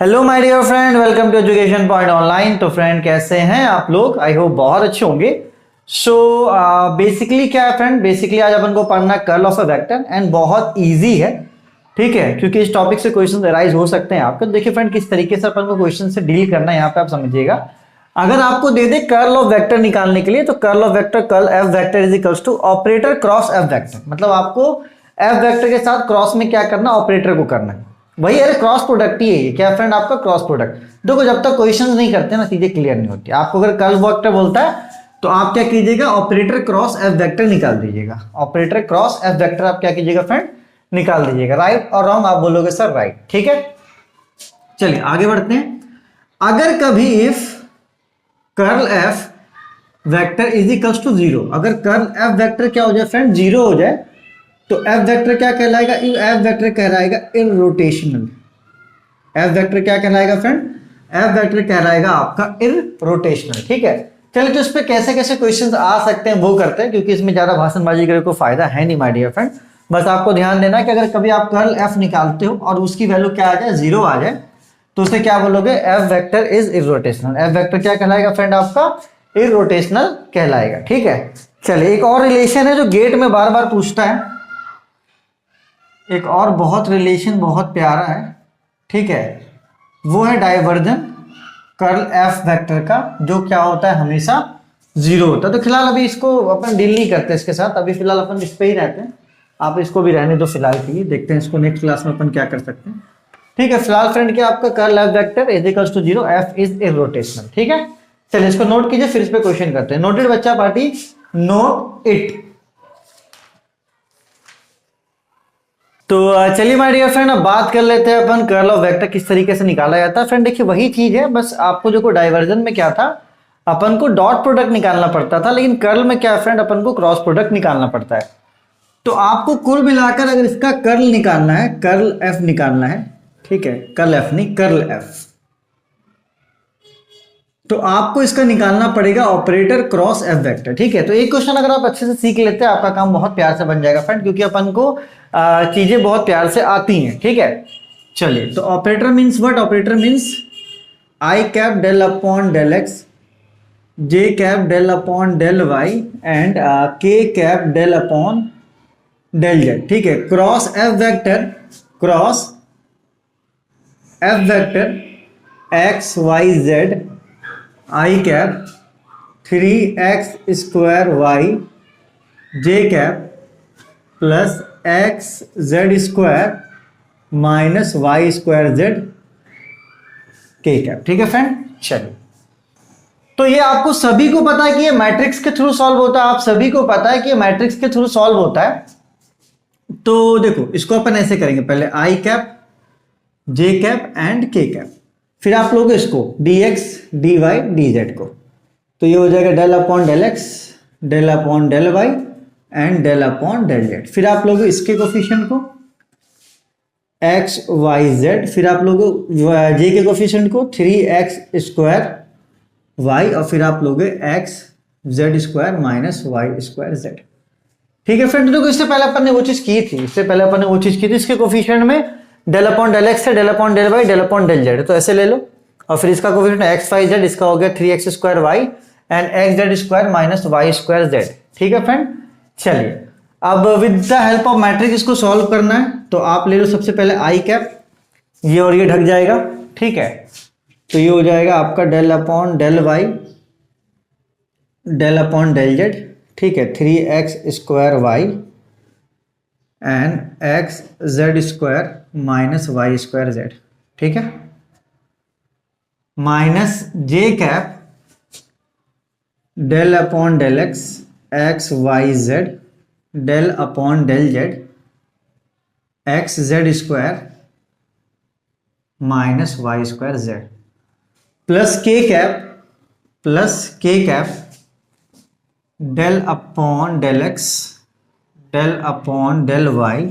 Hello my dear friend, welcome to education point online. तो friend कैसे हैं आप लोग? आई होप बहुत अच्छे होंगे। सो बेसिकली क्या है फ्रेंड, बेसिकली आज अपन को पढ़ना curl of a vector and बहुत इजी है, ठीक है, क्योंकि इस टॉपिक से क्वेश्चन अराइज हो सकते हैं आपको। देखिए फ्रेंड, किस तरीके से अपन को क्वेश्चन से डील करना है यहाँ पे आप समझिएगा। अगर आपको दे दे कर्ल ऑफ वेक्टर निकालने के लिए, तो curl of vector, curl F vector is equals to operator cross F vector. मतलब आपको एफ वेक्टर के साथ क्रॉस में क्या करना, ऑपरेटर को करना है। वही अरे क्रॉस प्रोडक्ट ही है ये, क्या फ्रेंड, आपका क्रॉस प्रोडक्ट। देखो जब तक क्वेश्चंस नहीं करते ना चीजें क्लियर नहीं होती। आपको अगर कर्ल वेक्टर बोलता है तो आप क्या कीजिएगा, ऑपरेटर क्रॉस एफ वेक्टर निकाल दीजिएगा। ऑपरेटर क्रॉस एफ वेक्टर आप क्या कीजिएगा फ्रेंड, निकाल दीजिएगा। राइट और रॉन्ग आप बोलोगे सर राइट, ठीक है। चलिए आगे बढ़ते हैं। अगर कभी if curl F vector is equals to zero, अगर कर्ल एफ वेक्टर क्या हो जाए फ्रेंड, जीरो हो जाए, तो एफ वेक्टर क्या कहलाएगा, एफ वेक्टर कहलाएगा इररोटेशनल। एफ वेक्टर क्या कहलाएगा फ्रेंड, एफ वेक्टर कहलाएगा आपका इररोटेशनल, ठीक है। चलिए तो इस पे कैसे कैसे क्वेश्चंस आ सकते हैं वो करते हैं, क्योंकि इसमें ज्यादा भाषणबाजी करने को फायदा है नहीं माय डियर फ्रेंड। बस आपको ध्यान देना कि अगर कभी आप कर्ल एफ निकालते हो और उसकी वैल्यू क्या आ जाए, जीरो आ जाए, तो उसे क्या बोलोगे, F vector is irrotational. F vector क्या कहलाएगा फ्रेंड, आपका इररोटेशनल कहलाएगा, ठीक है। चलिए एक और रिलेशन है जो गेट में बार बार पूछता है, एक और बहुत रिलेशन बहुत प्यारा है, ठीक है, वो है डाइवर्जन कर्ल एफ वेक्टर का, जो क्या होता है, हमेशा जीरो होता है। तो फिलहाल अभी इसको अपन डील नहीं करते इसके साथ, अभी फिलहाल अपन इस पे ही रहते हैं। आप इसको भी रहने दो फिलहाल के लिए, देखते हैं इसको नेक्स्ट क्लास में अपन क्या कर सकते हैं, ठीक है। फिलहाल फ्रेंड क्या आपका curl F vector is equals to zero, F is irrotational, ठीक है। चलिए इसको नोट कीजिए, फिर इस पे क्वेश्चन करते हैं। नोटेड बच्चा पार्टी, नोट इट। तो चलिए माय डियर फ्रेंड, अब बात कर लेते हैं अपन कर्ल ऑफ वेक्टर किस तरीके से निकाला जाता है। फ्रेंड देखिए वही चीज है, बस आपको जो को डाइवर्जन में क्या था, अपन को डॉट प्रोडक्ट निकालना पड़ता था, लेकिन कर्ल में क्या है फ्रेंड, अपन को क्रॉस प्रोडक्ट निकालना पड़ता है। तो आपको कुल मिलाकर अगर इसका कर्ल निकालना है, कर्ल एफ निकालना है, ठीक है, कर्ल एफ नहीं कर्ल एफ, तो आपको इसका निकालना पड़ेगा ऑपरेटर क्रॉस एफ वेक्टर, ठीक है। तो एक क्वेश्चन अगर आप अच्छे से सीख लेते हैं, आपका काम बहुत प्यार से बन जाएगा फ्रेंड, क्योंकि अपन को चीजें बहुत प्यार से आती हैं, ठीक है। चलिए तो operator means what, operator means I cap del upon del x, J cap del upon del Y and के cap del upon del Z, ठीक है। Cross F vector, cross F vector X Y Z आई cap 3x square Y J cap plus X Z square minus Y square Z K cap, ठीक है friend. चलिए तो ये आपको सभी को पता है कि ये मैट्रिक्स के थ्रू सॉल्व होता है, आप सभी को पता है कि ये मैट्रिक्स के थ्रू सॉल्व होता है। तो देखो इसको अपन ऐसे करेंगे, पहले आई कैप जे कैप एंड के कैप, फिर आप लोग इसको dx dy dz को, तो ये हो जाएगा del upon del x, del upon del Y and del upon del Z. फिर आप लोग इसके कोफिशिएंट को x y z, फिर आप लोग j के कोफिशिएंट को 3x स्क्वायर y, और फिर आप लोग x z square minus y square z, ठीक है फ्रेंड। देखो इससे पहले अपन ने वो चीज की थी, इससे पहले अपन ने वो चीज की थी, इसके कोफिशिएंट में डेल अपॉन डेल एक्स है, del upon del Y, del upon del Z, तो ऐसे ले लो। और फिर इसका कोफिशिएंट एक्स वाई जेड, इसका हो गया 3x square Y and x Z square minus Y square Z, ठीक है फ्रेंड। चलिए अब with the help of matrix इसको सॉल्व करना है, तो आप ले लो सबसे पहले आई कैप, ये और ये ढक जाएगा, ठीक है। तो ये हो जाएगा आपका del upon del Y del upon del Z, ठीक है, 3x square Y and x Z square minus Y square Z, ठीक है, माइनस जे cap del upon del x x Y z del upon del z x Z square minus Y square z, plus के cap del upon del x del upon del Y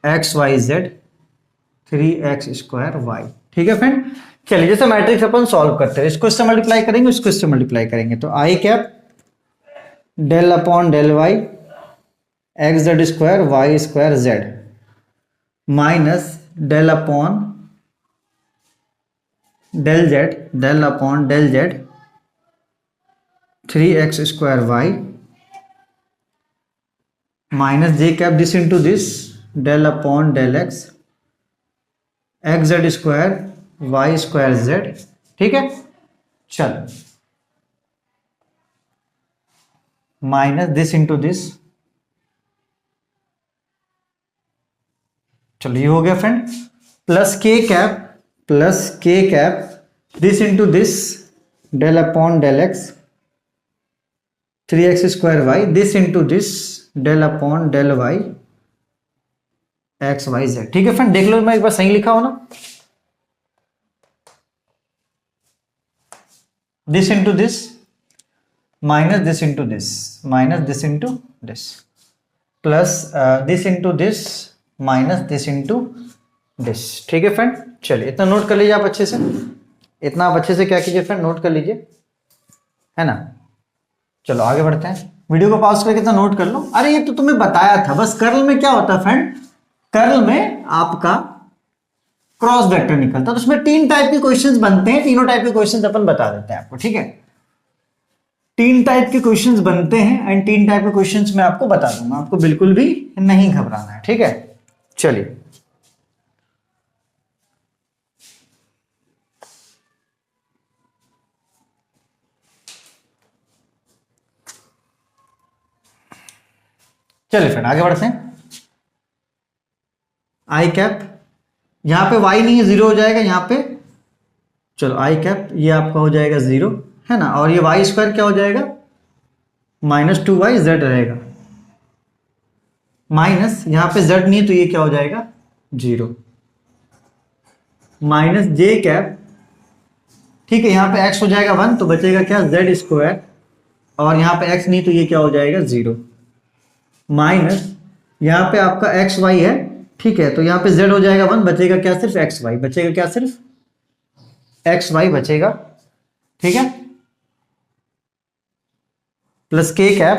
x Y z 3x square y, ठीक है friend. चलिए जैसे matrix अपन solve करते हैं, इसको इससे multiply करेंगे, इसको इससे मल्टीप्लाई करेंगे, तो i cap del upon del Y x Z square y square z minus del upon del upon del z 3x² y minus J cap this into this del upon del x Z square y square Z. ठीक है, चल minus this into this, चलो ये हो गया friend, plus के cap this into this del upon del x 3x² y this into this del upon del Y x Y Z. ठीक है फ्रेंड, देख लो मैं एक बार सही लिखा हो ना, this into this minus this into this minus this into this plus this into this minus this into this. ठीक है फ्रेंड, चलिए इतना नोट कर लीजिए आप अच्छे से, इतना आप अच्छे से क्या कीजिए फ्रेंड, नोट कर लीजिए, है ना। चलो आगे बढ़ते हैं, वीडियो को पॉज करके इतना नोट कर लो। अरे ये तो तुम्हें बताया था, बस कर्ल में क्या होता है फ्रेंड, कर्ल में आपका क्रॉस वेक्टर निकलता है, तो उसमें 3 टाइप के क्वेश्चंस बनते हैं, तीनों टाइप के क्वेश्चंस अपन बता देते हैं आपको। ठीक है, 3 टाइप के क्वेश्चंस बनते हैं एंड 3 टाइप के क्वेश्चंस मैं आपको बता दूंगा, आपको बिल्कुल भी नहीं घबराना है। ठीक है, चलिए चलिए फ्रेंड आगे बढ़ते हैं। आई कैप, यहां पे वाई नहीं है, 0 हो जाएगा यहां पे, चलो आई कैप ये आपका हो जाएगा 0, है ना, और ये वाई स्क्वायर क्या हो जाएगा -2y z रहेगा, माइनस यहां पे z नहीं है तो ये क्या हो जाएगा 0, माइनस जे कैप, ठीक है, यहां पे x हो जाएगा 1 तो बचेगा क्या z², और यहां पे x नहीं तो ये क्या हो जाएगा 0, माइनस यहां पे आपका एक्स वाई है, ठीक है, तो यहां पे z हो जाएगा 1, बचेगा क्या सिर्फ एक्स वाई, बचेगा क्या सिर्फ एक्स वाई बचेगा। ठीक है, प्लस के कैप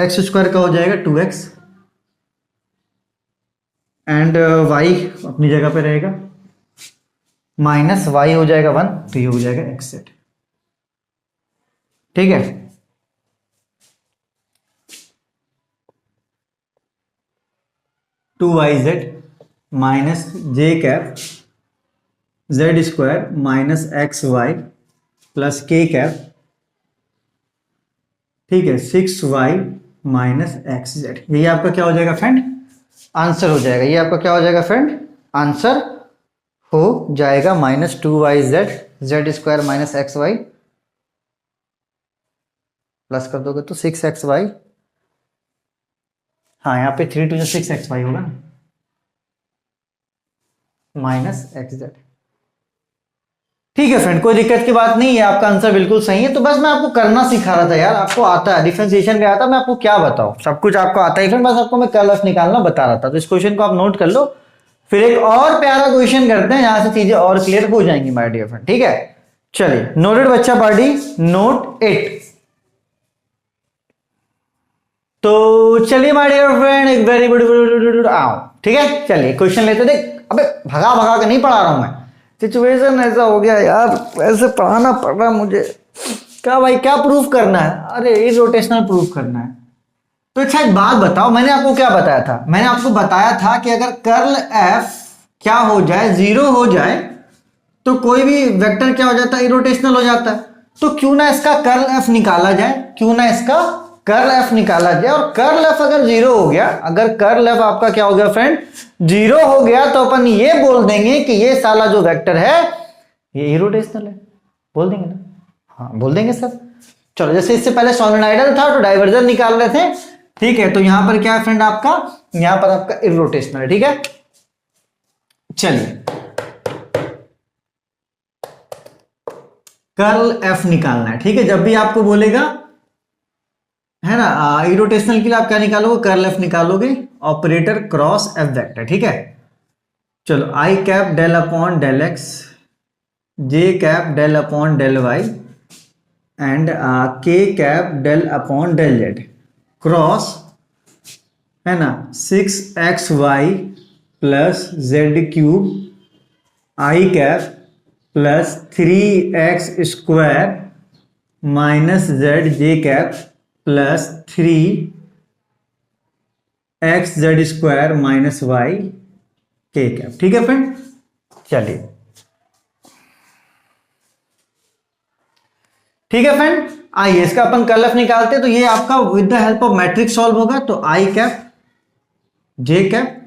x² का हो जाएगा 2x एंड y अपनी जगह पे रहेगा, माइनस y हो जाएगा 1 तो ये हो जाएगा xz। ठीक है, टू वाई जेड माइनस जे cap z² minus X Y plus के कैप, ठीक है, 6y माइनस एक्स जेड। यही आपका क्या हो जाएगा फ्रेंड, आंसर हो जाएगा, ये आपका क्या हो जाएगा फ्रेंड, आंसर हो जाएगा -2yz minus X Y, plus कर दोगे तो 6xy, हाँ यहाँ पे 3 2 6xy होगा ना, माइनस एक्स जेड। ठीक है फ्रेंड, कोई दिक्कत की बात नहीं है, आपका आंसर बिल्कुल सही है। तो बस मैं आपको करना सिखा रहा था यार, आपको आता है, डिफरेंशिएशन भी आता है, मैं आपको क्या बताऊं, सब कुछ आपको आता है फ्रेंड, बस आपको मैं कर्ल ऑफ निकालना बता रहा था। तो इस क्वेश्चन को आप नोट कर लो, फिर एक और प्यारा क्वेश्चन करते हैं, यहां से चीजें और क्लियर हो जाएंगी माय डियर फ्रेंड। ठीक है, चलिए नोटेड बच्चा पार्टी, नोट इट। तो चलिए माय डियर फ्रेंड, एक वेरी गुड आओ। ठीक है, चलिए क्वेश्चन लेते, देख अबे भगा भगा के नहीं पढ़ा रहा हूं मैं, सिचुएशन ऐसा हो गया यार, ऐसे पढ़ाना पड़ रहा मुझे, क्या भाई क्या प्रूफ करना है, अरे इररोटेशनल प्रूफ करना है। तो अच्छा एक बात बताओ, मैंने आपको क्या बताया था, मैंने आपको बताया था कि अगर कर्ल एफ क्या हो जाए 0 हो जाए तो कोई भी वेक्टर क्या हो जाता है, इररोटेशनल हो जाता है। तो क्यों ना इसका कर्ल एफ निकाला जाए, क्यों ना इसका कर्ल एफ निकाला जाए, और कर्ल एफ अगर 0 हो गया, अगर कर्ल एफ आपका क्या हो गया फ्रेंड 0 हो गया, तो अपन ये बोल देंगे कि ये साला जो वेक्टर है ये इररोटेशनल है, बोल देंगे ना, हाँ बोल देंगे सर। चलो जैसे इससे पहले सोलेनॉइडल था तो डाइवर्जन निकाल रहे थे, ठीक है, तो यहां पर क्या है फ्रेंड आपका, यहां पर आपका इररोटेशनल है। ठीक है, चलिए कर्ल एफ निकालना है, ठीक है, जब भी आपको बोलेगा, है ना, इररोटेशनल के लिए आप क्या निकालोगे, कर्ल एफ निकालोगे, ऑपरेटर क्रॉस एफ वेक्टर। ठीक है, चलो i cap del upon del x, J cap del upon del Y and के cap del upon del z cross, है ना, 6xy plus z cube i cap plus 3x² minus z j cap plus 3xz² minus y k cap. ठीक है friend, चलिए ठीक है friend, आइए इसका अपन कर्ल एफ निकालते हैं। तो ये आपका with the help of matrix solve होगा। तो आई कैप, जे कैप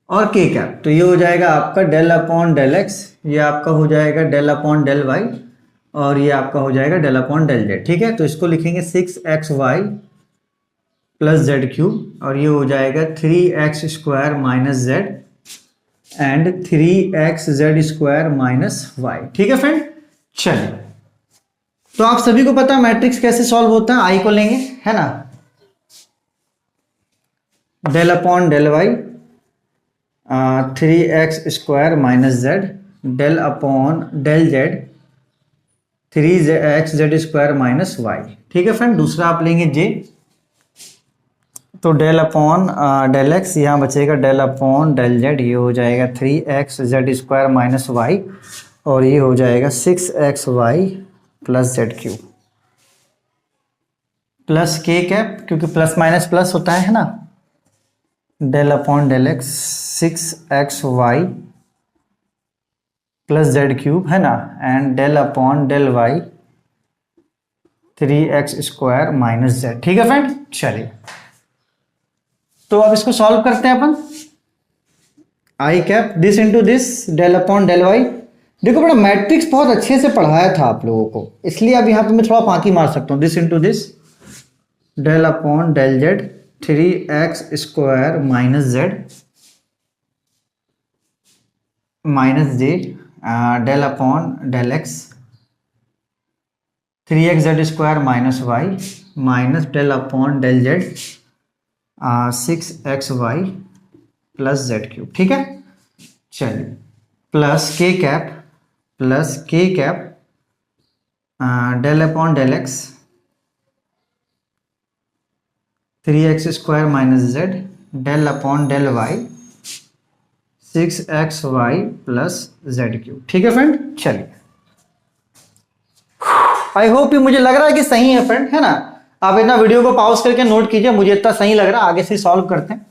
और के कैप, तो ये हो जाएगा आपका डेल अपॉन डेल एक्स, ये आपका हो जाएगा डेल अपॉन डेल वाई, और ये आपका हो जाएगा डेल अपॉन डेल जेड। ठीक है, तो इसको लिखेंगे 6xy प्लस जेड क्यूब, और ये हो जाएगा 3x² minus Z and 3xz² minus Y. ठीक है फ्रेंड, चलिए तो आप सभी को पता है मैट्रिक्स कैसे सॉल्व होता है। आई को लेंगे, है ना, del upon del Y 3x² minus Z, del upon del Z 3xz² minus Y. ठीक है फ्रेंड, दूसरा आप लेंगे जे, तो डेल अपॉन डेल एक्स, यहाँ बचेगा डेल अपॉन डेल जेड, ये हो जाएगा 3xz² माइनस वाई, और ये हो जाएगा 6xy plus z cube plus के कैप, क्योंकि प्लस माइनस प्लस होता है ना, del upon del x 6xy plus z cube, है ना, and del upon del Y 3x² minus z. ठीक है फ्रेंड, चलिए तो अब इसको सॉल्व करते हैं अपन। I cap this into this, del upon del y. देखो बड़ा मैट्रिक्स बहुत अच्छे से पढ़ाया था आप लोगों को, इसलिए अब यहाँ पे मैं थोड़ा फांकी मार सकता हूँ। This into this, del upon del z 3x² minus z minus j, del upon del x 3xz² minus y minus del upon del z 6xy plus z cube. ठीक है, चलिए प्लस के cap del upon del x 3x² minus Z, del upon del y 6xy plus z cube. ठीक है friend, चलिए I hope ये, मुझे लग रहा है कि सही है फ्रेंड, है ना। आप इतना वीडियो को पॉज करके नोट कीजिए, मुझे इतना सही लग रहा है। आगे से सॉल्व करते हैं।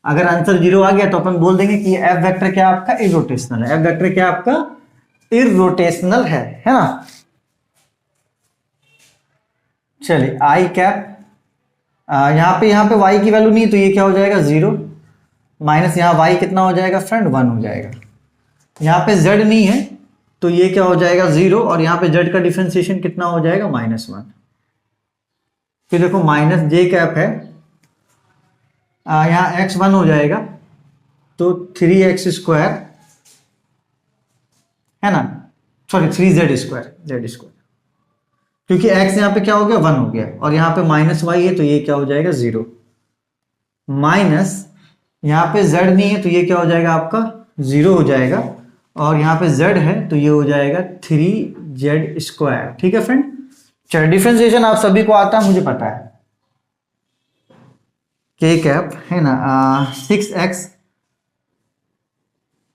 अगर आंसर 0 आ गया तो अपन बोल देंगे कि एफ वेक्टर क्या आपका इररोटेशनल है। एफ वेक्टर क्या आपका इररोटेशनल है ना। चलिए आई कैप, यहाँ पे y की वैल्यू नहीं, तो ये क्या हो जाएगा 0 माइनस, यहाँ y कितना हो जाएगा फ्रेंड 1 हो जाएगा। यहाँ पे z नहीं है तो ये क्या हो जाएगा 0, और यहाँ पे z का डिफरेंशिएशन कितना हो जाएगा -1। फिर देखो माइनस जे कैप है, यहाँ x 1 हो जाएगा, तो 3x² है ना, सॉरी 3z², क्योंकि x यहाँ पे क्या हो गया 1 हो गया, और यहाँ पे माइनस y है तो ये क्या हो जाएगा 0, माइनस यहाँ पे z नहीं है तो ये क्या हो जाएगा आपका 0 हो जाएगा, और यहाँ पे z है तो ये हो जाएगा 3z²। ठीक है फ्रेंड, चलो डिफरेंशिएशन आप सभी को आता है, मुझे पता है। के कैप है ना 6x,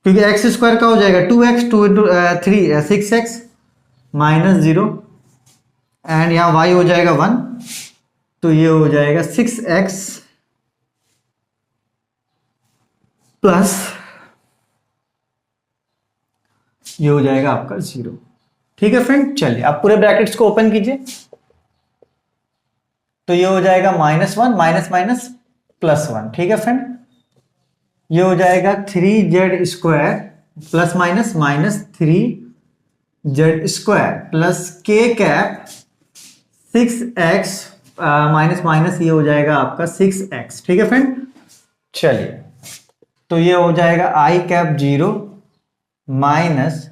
क्योंकि x² का हो जाएगा 2x, 2 into 3 6x minus 0, and यहाँ y हो जाएगा 1, तो ये हो जाएगा 6x प्लस ये हो जाएगा आपका 0। ठीक है फ्रेंड, चलिए आप पूरे ब्रैकेट्स को ओपन कीजिए, तो ये हो जाएगा -1 माइनस माइनस +1। ठीक है फ्रेंड, ये हो जाएगा 3z² plus minus minus 3z² plus के कैप 6x माइनस माइनस ये हो जाएगा आपका 6x। ठीक है फ्रेंड, चलिए तो ये हो जाएगा आई कैप 0 माइनस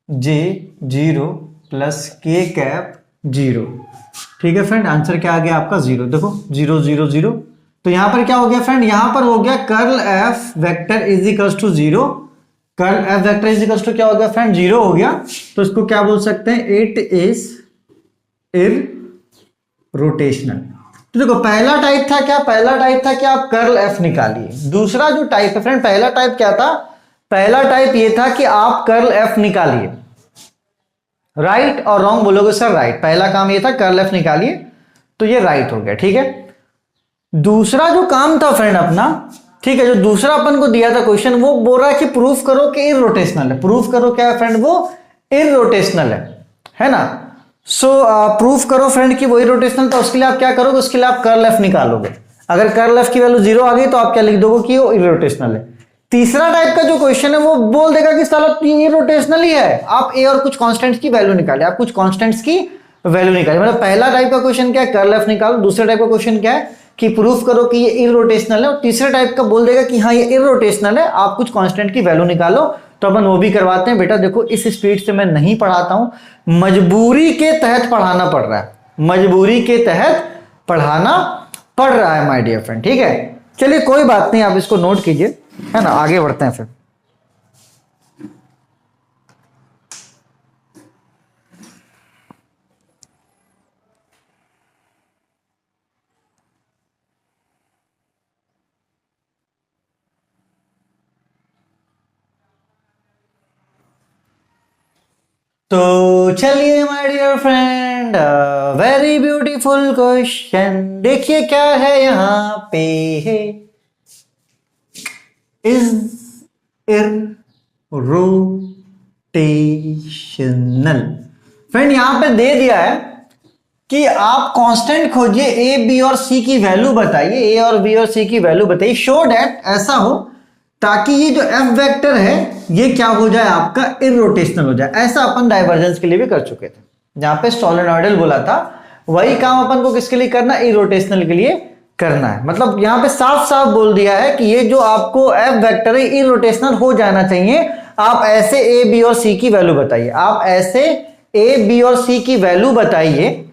जे 0 प्लस के कैप 0। ठीक है फ्रेंड, आंसर क्या आ गया आपका 0। देखो 0 0 0, तो यहां पर क्या हो गया फ्रेंड, यहां पर हो गया curl F vector is equals to 0। Curl F vector is equals to क्या हो गया फ्रेंड 0 हो गया, तो इसको क्या बोल सकते हैं, इट इज इररोटेशनल। तो देखो पहला टाइप था क्या, पहला टाइप था कि आप कर्ल एफ निकालिए। दूसरा जो टाइप है फ्रेंड, पहला टाइप क्या था, पहला टाइप ये था कि आप कर्ल एफ निकालिए, राइट और रॉन्ग बोलोगे सर राइट, पहला काम ये था कर्ल एफ निकालिए, तो ये राइट हो गया, ठीक है। दूसरा जो काम था फ्रेंड अपना, ठीक है, जो दूसरा अपन को दिया था क्वेश्चन, वो बोल रहा है कि प्रूफ करो कि इररोटेशनल है। प्रूफ करो क्या है फ्रेंड, वो इररोटेशनल है ना। सो प्रूफ करो फ्रेंड कि वो इररोटेशनल, तो उसके लिए आप क्या करोगे, उसके लिए आप कर्ल एफ निकालोगे। अगर कर्ल एफ की वैल्यू 0 आ गई तो आप क्या लिख दोगे कि वो इररोटेशनल है। तीसरा टाइप का जो क्वेश्चन है वो बोल देगा कि साला ये रोटेशनल ही है, आप ए और कुछ कांस्टेंट्स की वैल्यू निकालिए, आप कुछ कांस्टेंट्स की वैल्यू निकालिए। मतलब पहला टाइप का क्वेश्चन क्या है, कर्ल एफ निकालो। दूसरा टाइप का क्वेश्चन क्या है कि प्रूफ करो कि ये इररोटेशनल है। और तीसरा टाइप का बोल देगा कि हाँ ये इररोटेशनल है, आप कुछ कांस्टेंट की वैल्यू निकालो। तो अपन वो भी करवाते हैं। बेटा देखो इस स्पीड से मैं नहीं पढ़ाता हूं, मजबूरी के तहत पढ़ाना पड़ रहा है, मजबूरी के तहत पढ़ाना पड़ रहा है माय डियर फ्रेंड, ठीक है। चलिए कोई बात नहीं, आप इसको नोट कीजिए, है ना, आगे बढ़ते हैं फिर। तो चलिए my dear friend, very beautiful question, देखिए क्या है यहां पे, इज इररोटेशनल। फ्रेंड यहां पे दे दिया है कि आप कांस्टेंट खोजिए, ए बी और सी की वैल्यू बताइए, ए और बी और सी की वैल्यू बताइए, शो दैट ऐसा हो ताकि ये जो एफ वेक्टर है ये क्या हो जाए, आपका इररोटेशनल हो जाए। ऐसा अपन डाइवर्जेंस के लिए भी कर चुके थे, जहां पे सोलेनॉइडल बोला था, वही काम अपन को किसके लिए करना, इररोटेशनल के लिए करना है। मतलब यहां पे साफ साफ बोल दिया है कि ये जो आपको एफ वेक्टर है इररोटेशनल हो जाना चाहिए। आप ऐसे ए बी और सी की वैल्यू बताइए, आप ऐसे ए बी और सी की वैल्यू बताइए,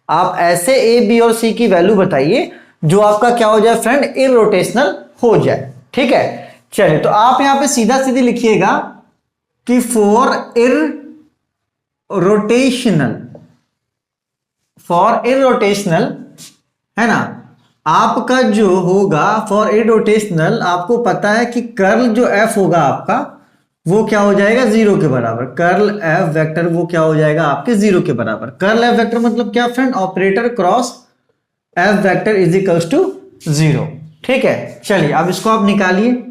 आप ऐसे ए बी और सी की वैल्यू बताइए जो आपका क्या हो जाए फ्रेंड, इररोटेशनल हो जाए, ठीक है। चलिए तो आप यहां पे सीधा सीधी लिखिएगा कि फॉर इररोटेशनल, है ना, आपका जो होगा फॉर इररोटेशनल, आपको पता है कि कर्ल जो एफ होगा आपका वो क्या हो जाएगा, 0 के बराबर। कर्ल एफ वेक्टर वो क्या हो जाएगा आपके 0 के बराबर। कर्ल एफ वेक्टर मतलब क्या friend, operator cross F vector is equals to 0, ठीक है। चलिए अब इसको आप निकालिए।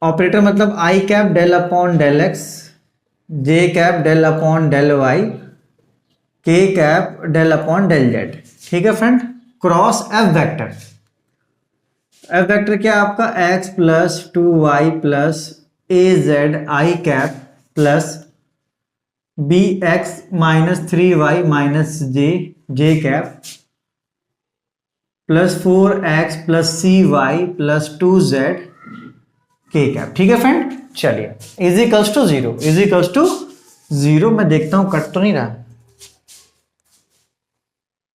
ऑपरेटर मतलब i cap del upon del x, J cap del upon del y, k cap del upon del Z, ठीक है friend. Cross F vector, F vector क्या आपका x plus 2y plus a z I cap plus b x minus 3y minus J cap plus 4x plus cy plus 2z k cap, ठीक है friend. चलिए is equals to 0, is equals to 0। मैं देखता हूं cut तो नहीं रहा,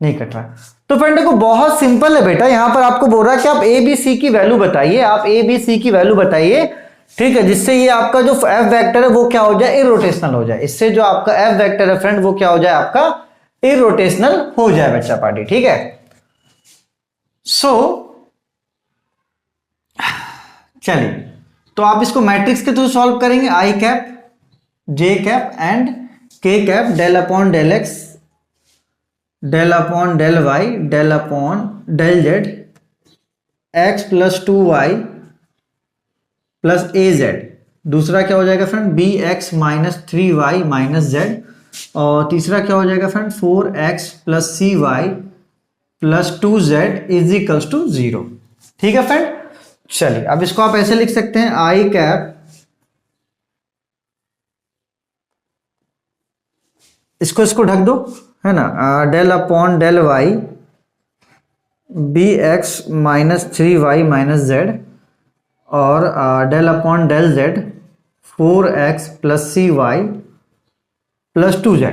नहीं कट रहा। तो फ्रेंड देखो बहुत सिंपल है बेटा, यहां पर आपको बोल रहा है कि आप ए बी सी की वैल्यू बताइए, आप ए बी सी की वैल्यू बताइए, ठीक है, जिससे ये आपका जो एफ वेक्टर है वो क्या हो जाए, इररोटेशनल हो जाए। इससे जो आपका एफ वेक्टर है फ्रेंड वो क्या हो जाए, आपका इररोटेशनल हो जाए बच्चा पार्टी, ठीक है। सो चलिए तो आप इसको मैट्रिक्स के थ्रू सॉल्व करेंगे, i cap j cap and के cap del upon del x del upon del Y del upon del z x plus 2y plus a z. दूसरा क्या हो जाएगा friend, b x minus 3y minus z. और तीसरा क्या हो जाएगा friend, 4x plus c y plus 2z is equals to 0, ठीक है फ्रेंड। चलिए अब इसको आप ऐसे लिख सकते हैं, आई कैप, इसको ढक दो, है ना, del upon del y b x minus 3y minus z और del upon del z 4x plus c y plus 2z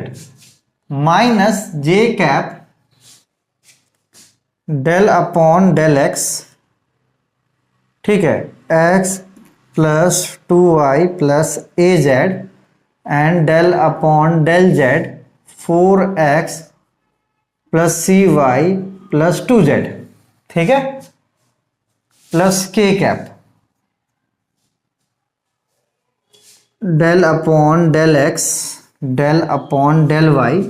minus जे cap del upon del x, ठीक है, x plus 2y plus a z and del upon del z 4x plus c y plus 2z, ठीक है, plus के cap, del upon del x del upon del y,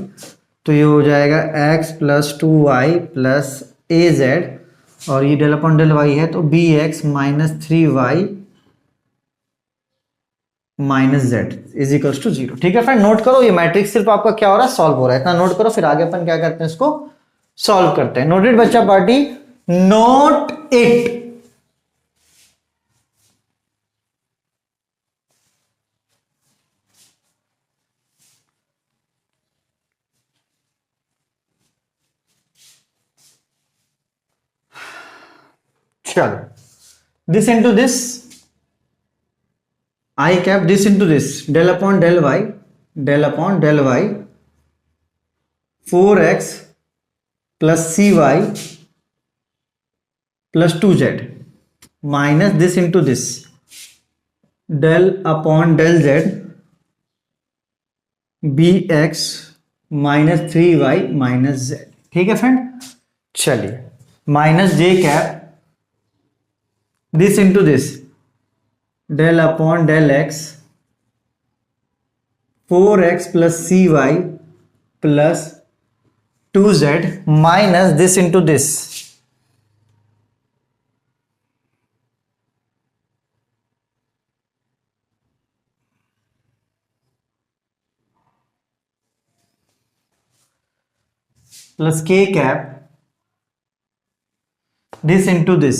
तो ये हो जाएगा x plus 2y plus a z, और ये del upon del y है तो b x minus 3y minus z is equals to 0। ठीक है फ्रेंड, नोट करो ये मैट्रिक्स सिर्फ आपका क्या हो रहा है, सॉल्व हो रहा है, इतना नोट करो, फिर आगे अपन क्या करते हैं इसको सॉल्व करते हैं। नोटेड बच्चा पार्टी, नोट इट। चलो, this into this i cap, this into this del upon del y 4x plus cy plus 2z minus this into this del upon del z bx minus 3y माइनस z। ठीक है friend, चलिए minus j cap this into this del upon del x 4x plus cy plus 2z minus this into this plus k cap this into this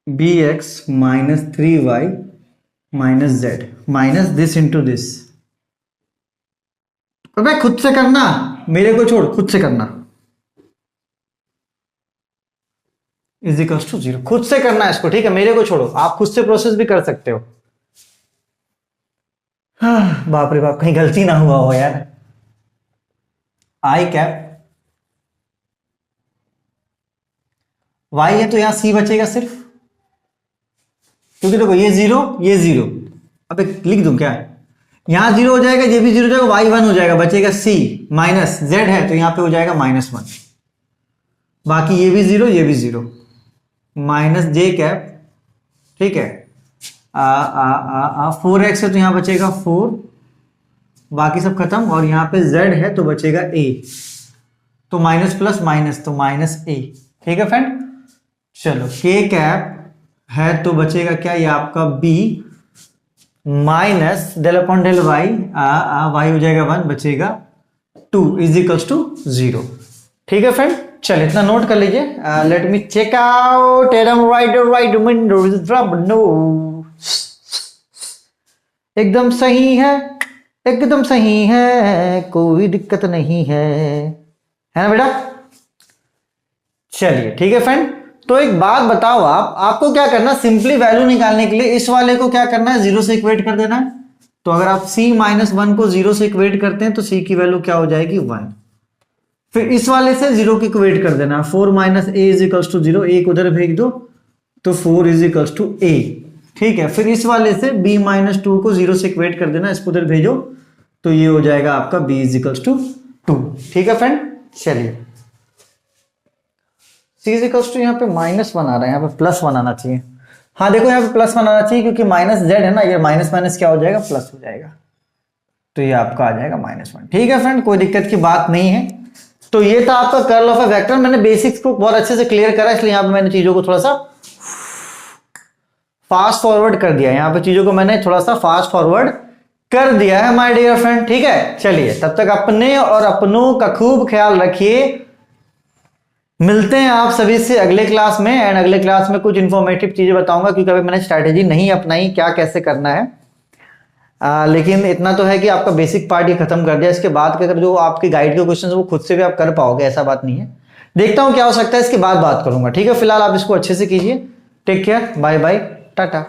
bx minus 3y माइनस z minus this into this. अबे खुद से करना, मेरे को छोड़, खुद से करना, इज इक्वल्स टू 0। खुद से करना है इसको, ठीक है, मेरे को छोड़ो, आप खुद से प्रोसेस भी कर सकते हो। हाँ, बाप रे बाप, कहीं गलती ना हुआ हो यार। आई कैप y है तो यहां c बचेगा सिर्फ, क्योंकि देखो ये 0 ये 0, अब एक लिख दूं क्या, यहां 0 हो जाएगा, ये भी 0 हो जाएगा, y 1 हो जाएगा, बचेगा c माइनस z है तो यहां पे हो जाएगा -1, बाकी ये भी 0 ये भी 0 माइनस j कैप। ठीक है, 4x है तो यहां बचेगा 4, बाकी सब खत्म, और यहां पे z है तो बचेगा a, तो माइनस प्लस माइनस तो माइनस a। ठीक है फ्रेंड, चलो k कैप है तो बचेगा क्या, ये आपका b minus del upon del y y हो जाएगा 1, बचेगा 2 इज इक्वल्स टू 0। ठीक है फ्रेंड, चलिए इतना नोट कर लीजिए। Let me check out right window no, एकदम सही है, एकदम सही है, कोई दिक्कत नहीं है ना बेटा। चलिए ठीक है फ्रेंड, तो एक बात बताओ, आपको क्या करना, सिंपली वैल्यू निकालने के लिए इस वाले को क्या करना है, 0 से इक्वेट कर देना है। तो अगर आप c माइनस 1 को 0 से इक्वेट करते हैं तो c की वैल्यू क्या हो जाएगी 1। फिर इस वाले से 0 की इक्वेट कर देना, 4 minus a is equals to 0, एक उधर भेज दो तो 4 इज इक्वल्स टू a। ठीक है, फिर इस वाले से b माइनस 2 को 0 से इक्वेट कर देना, इसको उधर भेजो तो ये हो जाएगा आपका b इज इक्वल्स टू 2। ठीक है फ्रेंड, चलिए c इज इक्वल्स टू यहाँ पे -1 आ रहा है, यहाँ पे +1 आना चाहिए। हाँ देखो यहाँ पे +1 आना चाहिए, क्योंकि माइनस z है ना, ये माइनस माइनस क्या हो जाएगा, प्लस हो जाएगा, तो ये आपका आ जाएगा -1। ठीक है फ्रेंड, कोई दिक्कत की बात नहीं है। तो ये था आपका कर्ल ऑफ अ वेक्टर, मैंने बेसिक्स को बहुत अच्छे से क्लियर करा, इसलिए यहाँ पे मैंने चीजों को थोड़ा सा फास्ट फॉरवर्ड कर दिया, यहाँ पे चीजों को मैंने थोड़ा सा फास्ट फॉरवर्ड कर दिया है माय डियर फ्रेंड। ठीक है, चलिए तब तक अपने और अपनों का खूब ख्याल रखिए, मिलते हैं आप सभी से अगले क्लास में, एंड अगले क्लास में कुछ इंफॉर्मेटिव चीजें बताऊंगा, क्योंकि अभी मैंने स्ट्रैटेजी नहीं अपनाई क्या कैसे करना है। लेकिन इतना तो है कि आपका बेसिक पार्ट ये खत्म कर दिया, इसके बाद के अगर जो आपके गाइड के क्वेश्चन वो खुद से भी आप कर पाओगे, ऐसा बात नहीं है, देखता हूं क्या हो सकता है, इसके बाद बात करूंगा। ठीक है, फिलहाल आप इसको अच्छे से कीजिए, take care, bye bye, Tata.